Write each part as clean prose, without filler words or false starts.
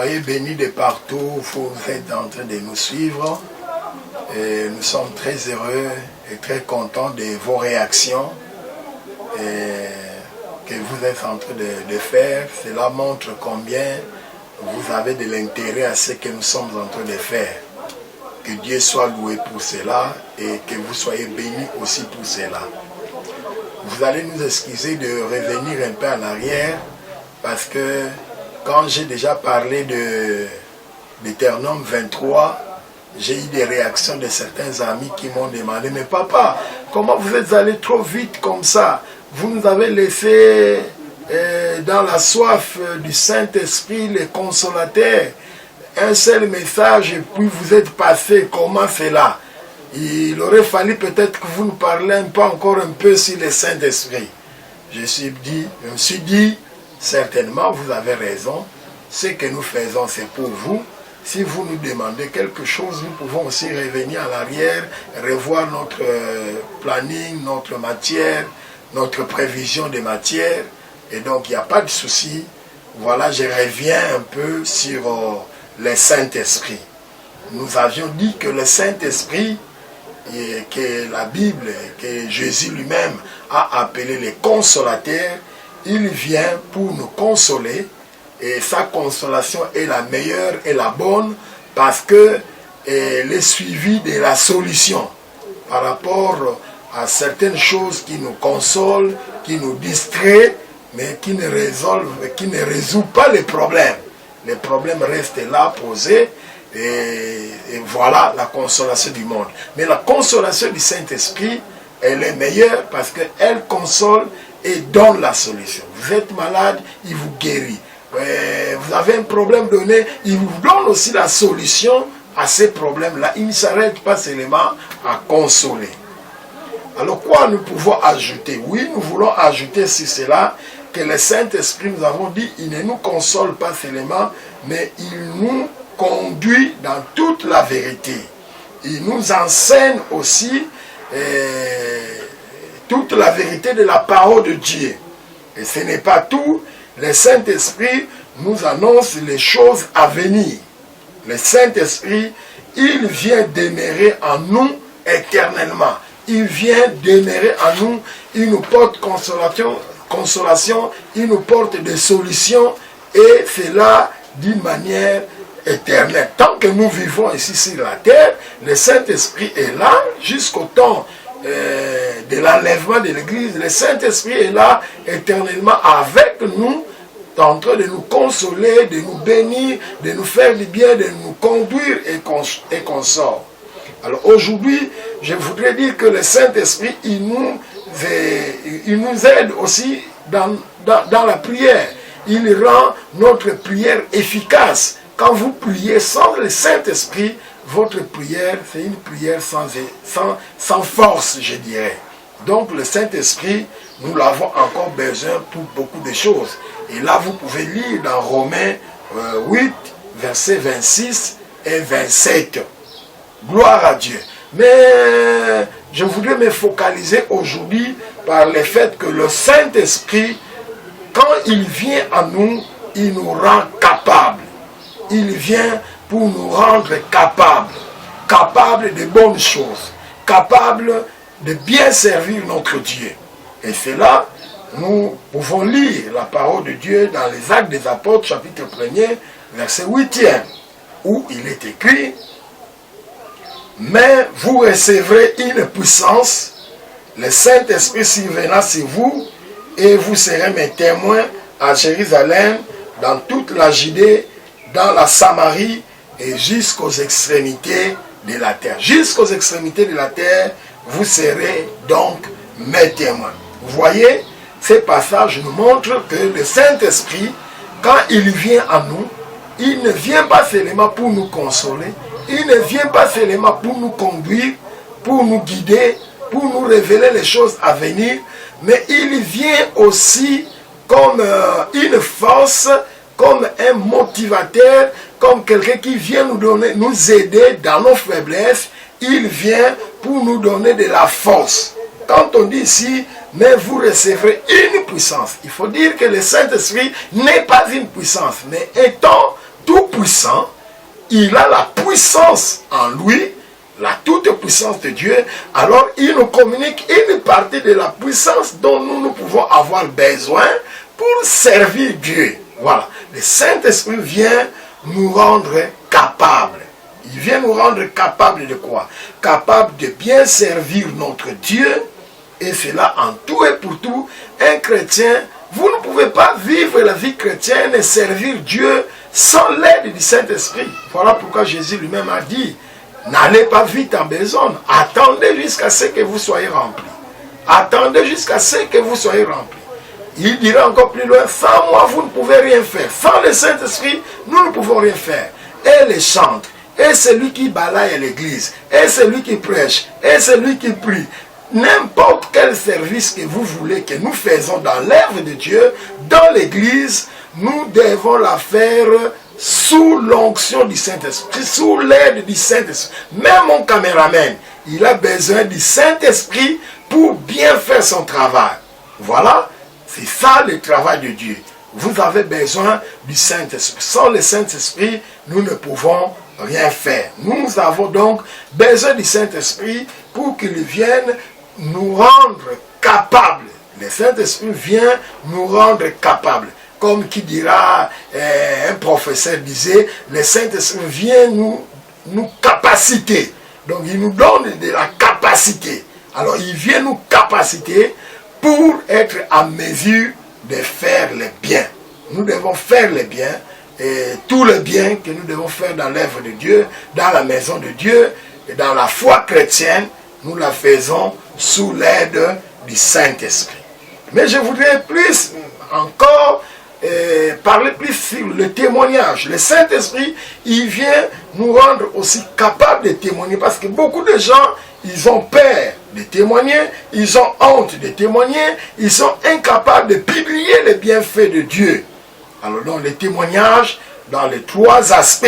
Soyez bénis de partout où vous êtes en train de nous suivre. Et nous sommes très heureux et très contents de vos réactions que vous êtes en train de faire. Cela montre combien vous avez de l'intérêt à ce que nous sommes en train de faire. Que Dieu soit loué pour cela et que vous soyez bénis aussi pour cela. Vous allez nous excuser de revenir un peu en arrière parce que quand j'ai déjà parlé de Deutéronome 23, j'ai eu des réactions de certains amis qui m'ont demandé « Mais papa, comment vous êtes allé trop vite comme ça? Vous nous avez laissé dans la soif du Saint-Esprit, le Consolateur, un seul message et puis vous êtes passé, comment c'est là? Il aurait fallu peut-être que vous nous parliez encore un peu sur le Saint-Esprit. » Je me suis dit, certainement vous avez raison, ce que nous faisons c'est pour vous. Si vous nous demandez quelque chose, nous pouvons aussi revenir en arrière, revoir notre planning, notre matière, notre prévision de matière. Et donc, il n'y a pas de souci. Voilà, je reviens un peu sur le Saint-Esprit. Nous avions dit que le Saint-Esprit, que la Bible, que Jésus lui-même a appelé le consolateur, il vient pour nous consoler. Et sa consolation est la meilleure et la bonne parce qu'elle est suivie de la solution par rapport à certaines choses qui nous consolent, qui nous distraient, mais qui ne résout pas les problèmes. Les problèmes restent là, posés, et voilà la consolation du monde. Mais la consolation du Saint-Esprit, elle est meilleure parce qu'elle console et donne la solution. Vous êtes malade, il vous guérit. Vous avez un problème donné, il vous donne aussi la solution à ces problèmes-là. Il ne s'arrête pas seulement à consoler. Alors quoi nous pouvons ajouter? Oui, nous voulons ajouter sur cela que le Saint-Esprit, nous avons dit, il ne nous console pas seulement, mais il nous conduit dans toute la vérité. Il nous enseigne aussi toute la vérité de la parole de Dieu. Et ce n'est pas tout. Le Saint-Esprit nous annonce les choses à venir. Le Saint-Esprit, il vient demeurer en nous éternellement. Il vient demeurer en nous. Il nous porte consolation, il nous porte des solutions et cela d'une manière éternelle. Tant que nous vivons ici sur la terre, le Saint-Esprit est là jusqu'au temps de l'enlèvement de l'Église. Le Saint-Esprit est là éternellement avec nous, en train de nous consoler, de nous bénir, de nous faire du bien, de nous conduire et qu'on sort. Alors aujourd'hui, je voudrais dire que le Saint-Esprit, il nous aide aussi dans la prière. Il rend notre prière efficace. Quand vous priez sans le Saint-Esprit, votre prière, c'est une prière sans force, je dirais. Donc le Saint-Esprit, nous l'avons encore besoin pour beaucoup de choses. Et là, vous pouvez lire dans Romains 8, versets 26 et 27. Gloire à Dieu. Mais je voudrais me focaliser aujourd'hui par le fait que le Saint-Esprit, quand il vient à nous, il nous rend capables. Il vient pour nous rendre capables de bonnes choses, capables de bien servir notre Dieu. Et c'est là, nous pouvons lire la parole de Dieu dans les Actes des Apôtres, chapitre 1er, verset 8e, où il est écrit « Mais vous recevrez une puissance, le Saint-Esprit surviendra sur vous, et vous serez mes témoins à Jérusalem, dans toute la Judée, dans la Samarie, et jusqu'aux extrémités de la terre. » Jusqu'aux extrémités de la terre, vous serez donc mes témoins. Vous voyez, ces passages nous montrent que le Saint-Esprit, quand il vient à nous, il ne vient pas seulement pour nous consoler, il ne vient pas seulement pour nous conduire, pour nous guider, pour nous révéler les choses à venir, mais il vient aussi comme une force, comme un motivateur, comme quelqu'un qui vient nous aider dans nos faiblesses. Il vient pour nous donner de la force. Quand on dit ici, mais vous recevrez une puissance, il faut dire que le Saint-Esprit n'est pas une puissance, mais étant tout-puissant, il a la puissance en lui, la toute-puissance de Dieu, alors il nous communique une partie de la puissance dont nous pouvons avoir besoin pour servir Dieu. Voilà, le Saint-Esprit vient nous rendre capables. Il vient nous rendre capables de quoi? Capables de bien servir notre Dieu, et cela en tout et pour tout. Un chrétien, vous ne pouvez pas vivre la vie chrétienne et servir Dieu sans l'aide du Saint-Esprit. Voilà pourquoi Jésus lui-même a dit, n'allez pas vite en besogne, attendez jusqu'à ce que vous soyez remplis. Attendez jusqu'à ce que vous soyez remplis. Il dira encore plus loin, sans moi vous ne pouvez rien faire. Sans le Saint-Esprit, nous ne pouvons rien faire. Et les chantres, et celui qui balaye l'église, et celui qui prêche, et celui qui prie, n'importe quel service que vous voulez que nous faisons dans l'œuvre de Dieu, dans l'église, nous devons la faire sous l'onction du Saint-Esprit, sous l'aide du Saint-Esprit. Même mon caméraman, il a besoin du Saint-Esprit pour bien faire son travail. Voilà, c'est ça le travail de Dieu. Vous avez besoin du Saint-Esprit. Sans le Saint-Esprit, nous ne pouvons rien faire. Nous avons donc besoin du Saint-Esprit pour qu'il vienne nous rendre capables. Le Saint-Esprit vient nous rendre capables. Comme qui dira, un professeur disait, le Saint-Esprit vient nous capaciter. Donc il nous donne de la capacité. Alors il vient nous capaciter pour être à mesure de faire le bien. Nous devons faire le bien, et tout le bien que nous devons faire dans l'œuvre de Dieu, dans la maison de Dieu, et dans la foi chrétienne, nous la faisons sous l'aide du Saint-Esprit. Mais je voudrais plus encore parler plus sur le témoignage. Le Saint-Esprit, il vient nous rendre aussi capables de témoigner, parce que beaucoup de gens, ils ont peur de témoigner, ils ont honte de témoigner, ils sont incapables de publier les bienfaits de Dieu. Alors dans le témoignage, dans les trois aspects,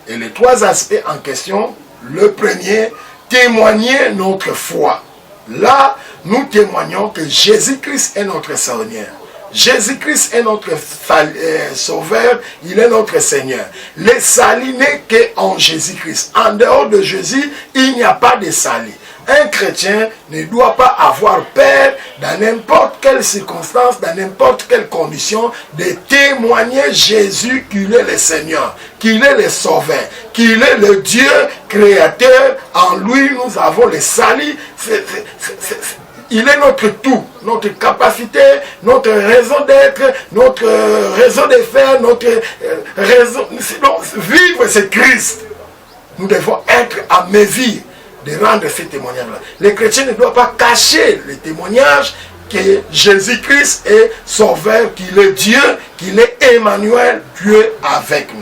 et les trois aspects en question, le premier, témoigner notre foi. Là, nous témoignons que Jésus-Christ est notre Seigneur. Jésus-Christ est notre Sauveur, il est notre Seigneur. Le salut n'est qu'en Jésus-Christ. En dehors de Jésus, il n'y a pas de salut. Un chrétien ne doit pas avoir peur dans n'importe quelle circonstance, dans n'importe quelle condition, de témoigner Jésus qu'il est le Seigneur, qu'il est le Sauveur, qu'il est le Dieu créateur. En lui, nous avons le salut. Il est notre tout, notre capacité, notre raison d'être, notre raison de faire, notre raison... Sinon, vivre, c'est Christ. Nous devons être à mesure de rendre ces témoignages-là. Les chrétiens ne doivent pas cacher les témoignages que Jésus-Christ est Sauveur, qu'il est Dieu, qu'il est Emmanuel, Dieu avec nous.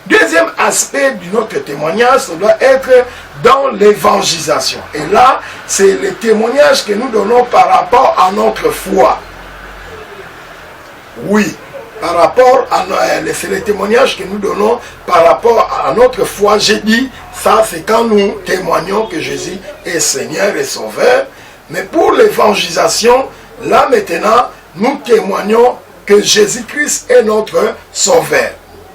Deuxième aspect de notre témoignage, ça doit être dans l'évangélisation. Et là, c'est le témoignage que nous donnons par rapport à notre foi. Oui, par rapport à c'est le témoignage que nous donnons par rapport à notre foi. J'ai dit, ça c'est quand nous témoignons que Jésus est Seigneur et Sauveur. Mais pour l'évangélisation, là maintenant, nous témoignons que Jésus-Christ est notre Sauveur.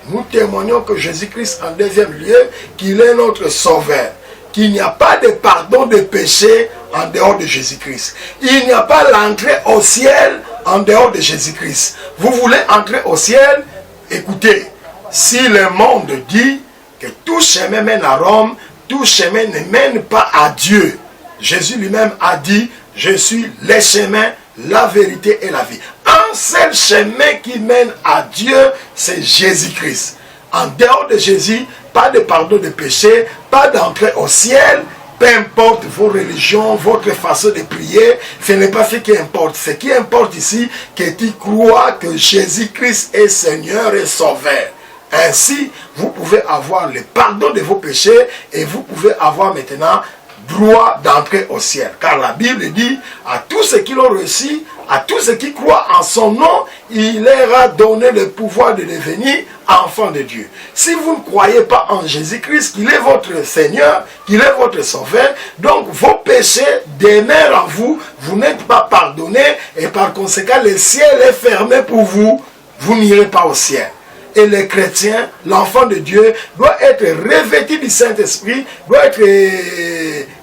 Nous témoignons que Jésus-Christ, en deuxième lieu, qu'il est notre Sauveur. Qu'il n'y a pas de pardon de péché en dehors de Jésus-Christ. Il n'y a pas l'entrée au ciel en dehors de Jésus-Christ. Vous voulez entrer au ciel? Écoutez, si le monde dit que tout chemin mène à Rome, tout chemin ne mène pas à Dieu. Jésus lui-même a dit, je suis le chemin, la vérité et la vie. Un seul chemin qui mène à Dieu, c'est Jésus-Christ. En dehors de Jésus, pas de pardon de péché, pas d'entrée au ciel. Peu importe vos religions, votre façon de prier, ce n'est pas ce qui importe. Ce qui importe ici, que tu crois que Jésus-Christ est Seigneur et Sauveur. Ainsi, vous pouvez avoir le pardon de vos péchés et vous pouvez avoir maintenant droit d'entrer au ciel. Car la Bible dit, à tous ceux qui l'ont reçu, à tous ceux qui croient en son nom, il leur a donné le pouvoir de devenir enfants de Dieu. Si vous ne croyez pas en Jésus-Christ, qu'il est votre Seigneur, qu'il est votre Sauveur, donc vos péchés demeurent en vous, vous n'êtes pas pardonnés, et par conséquent, le ciel est fermé pour vous, vous n'irez pas au ciel. et le chrétien, l'enfant de Dieu, doit être revêtu du Saint-Esprit, doit être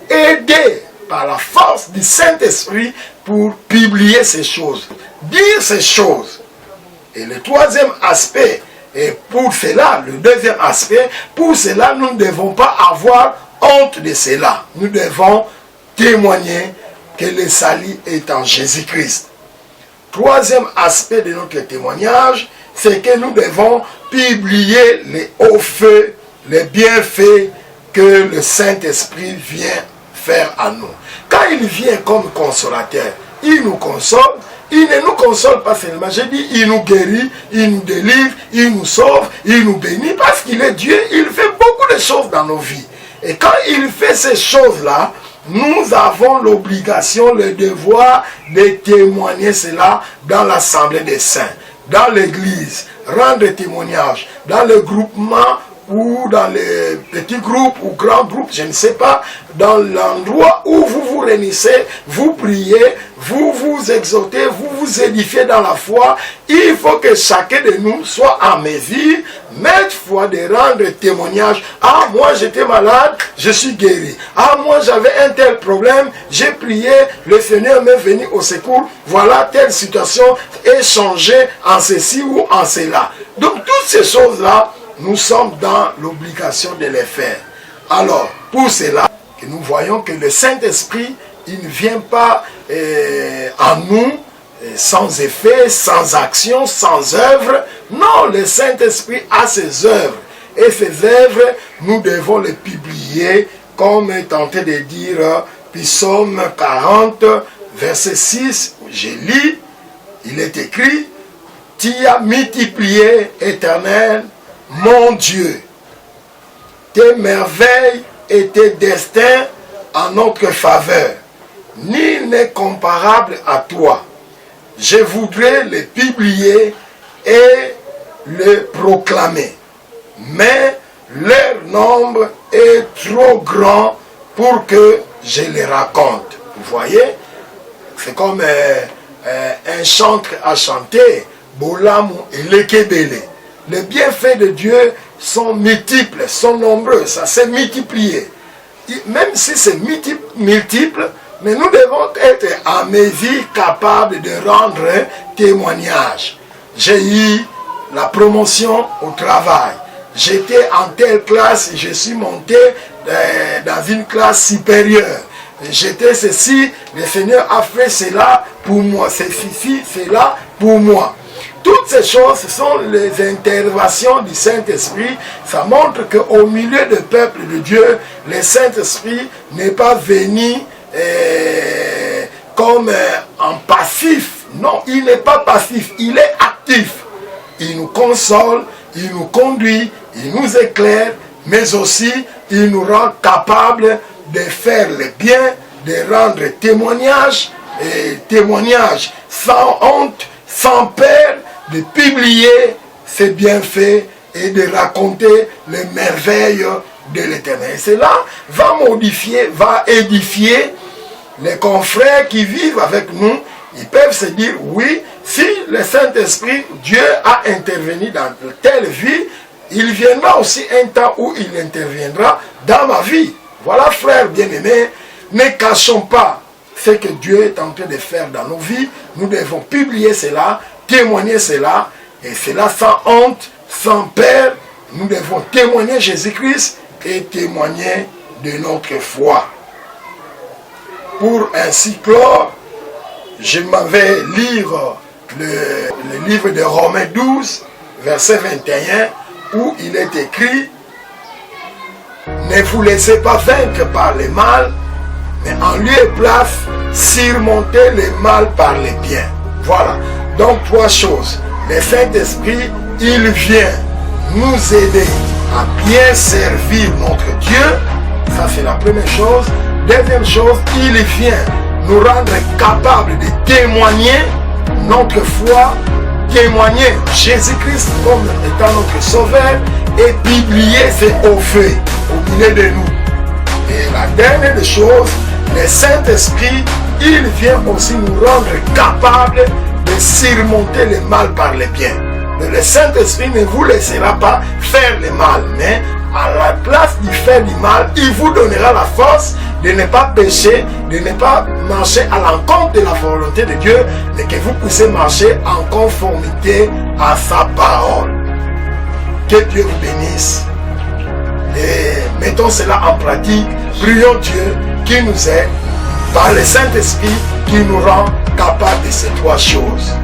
aidé par la force du Saint-Esprit pour publier ces choses, dire ces choses. Et le troisième aspect, et pour cela, le deuxième aspect, pour cela, nous ne devons pas avoir honte de cela. Nous devons témoigner que le salut est en Jésus-Christ. Troisième aspect de notre témoignage, c'est que nous devons publier les hauts faits, les bienfaits que le Saint-Esprit vient faire à nous. Quand il vient comme consolateur, il nous console. Il ne nous console pas seulement, j'ai dit, il nous guérit, il nous délivre, il nous sauve, il nous bénit, parce qu'il est Dieu, il fait beaucoup de choses dans nos vies. Et quand il fait ces choses-là, nous avons l'obligation, le devoir de témoigner cela dans l'assemblée des saints, dans l'église, rendre témoignage, dans le groupement ou dans les petits groupes ou grands groupes, je ne sais pas, dans l'endroit où vous vous réunissez, vous priez, vous vous exhortez, vous vous édifiez dans la foi. Il faut que chacun de nous soit en mesure, maintes fois, de rendre témoignage. Ah, moi j'étais malade, je suis guéri. Ah, moi j'avais un tel problème, j'ai prié, le Seigneur m'est venu au secours. Voilà, telle situation est changée en ceci ou en cela. Donc toutes ces choses-là, nous sommes dans l'obligation de les faire. Alors, pour cela, que nous voyons que le Saint-Esprit, il ne vient pas en nous sans effet, sans action, sans œuvre. Non, le Saint-Esprit a ses œuvres. Et ces œuvres, nous devons les publier, comme est tenté de dire Psaume 40, verset 6, je lis, il est écrit, « Tu as multiplié, Éternel, mon Dieu, tes merveilles et tes destins en notre faveur. Nul n'est comparable à toi. Je voudrais le publier et le proclamer. Mais leur nombre est trop grand pour que je les raconte. » Vous voyez, c'est comme un chantre à chanter, Bolamu et Lekebele. Les bienfaits de Dieu sont multiples, sont nombreux, ça s'est multiplié. Même si c'est multiple, mais nous devons être en mesure capable de rendre témoignage. J'ai eu la promotion au travail. J'étais en telle classe, je suis monté dans une classe supérieure. J'étais ceci, le Seigneur a fait cela pour moi, c'est ceci, cela pour moi. Toutes ces choses, ce sont les interventions du Saint-Esprit. Ça montre qu'au milieu du peuple de Dieu, le Saint-Esprit n'est pas venu comme en passif. Non, il n'est pas passif, il est actif. Il nous console, il nous conduit, il nous éclaire, mais aussi il nous rend capables de faire le bien, de rendre témoignage, et témoignage sans honte, sans peur, de publier ses bienfaits et de raconter les merveilles de l'Éternel. Cela va modifier, va édifier les confrères qui vivent avec nous. Ils peuvent se dire, oui, si le Saint-Esprit, Dieu a intervenu dans telle vie, il viendra aussi un temps où il interviendra dans ma vie. Voilà, frères bien-aimés, ne cachons pas ce que Dieu est en train de faire dans nos vies. Nous devons publier cela, témoigner cela, et cela sans honte, sans peur. Nous devons témoigner Jésus-Christ et témoigner de notre foi. Pour ainsi clore, je m'en vais lire le livre de Romains 12, verset 21, où il est écrit « Ne vous laissez pas vaincre par le mal, mais en lieu et place, surmontez le mal par le bien. » Voilà. Donc, trois choses. Le Saint-Esprit, il vient nous aider à bien servir notre Dieu. Ça, c'est la première chose. Deuxième chose, il vient nous rendre capables de témoigner notre foi, témoigner Jésus-Christ comme étant notre sauveur et publier ses hauts faits au milieu de nous. Et la dernière des choses, le Saint-Esprit, il vient aussi nous rendre capables de surmonter le mal par le bien. Mais le Saint-Esprit ne vous laissera pas faire le mal. Mais à la place de faire du mal, il vous donnera la force de ne pas pécher, de ne pas marcher à l'encontre de la volonté de Dieu, mais que vous puissiez marcher en conformité à sa parole. Que Dieu vous bénisse. Et mettons cela en pratique. Prions Dieu qui nous aide par le Saint-Esprit qui nous rend capables de ces trois choses.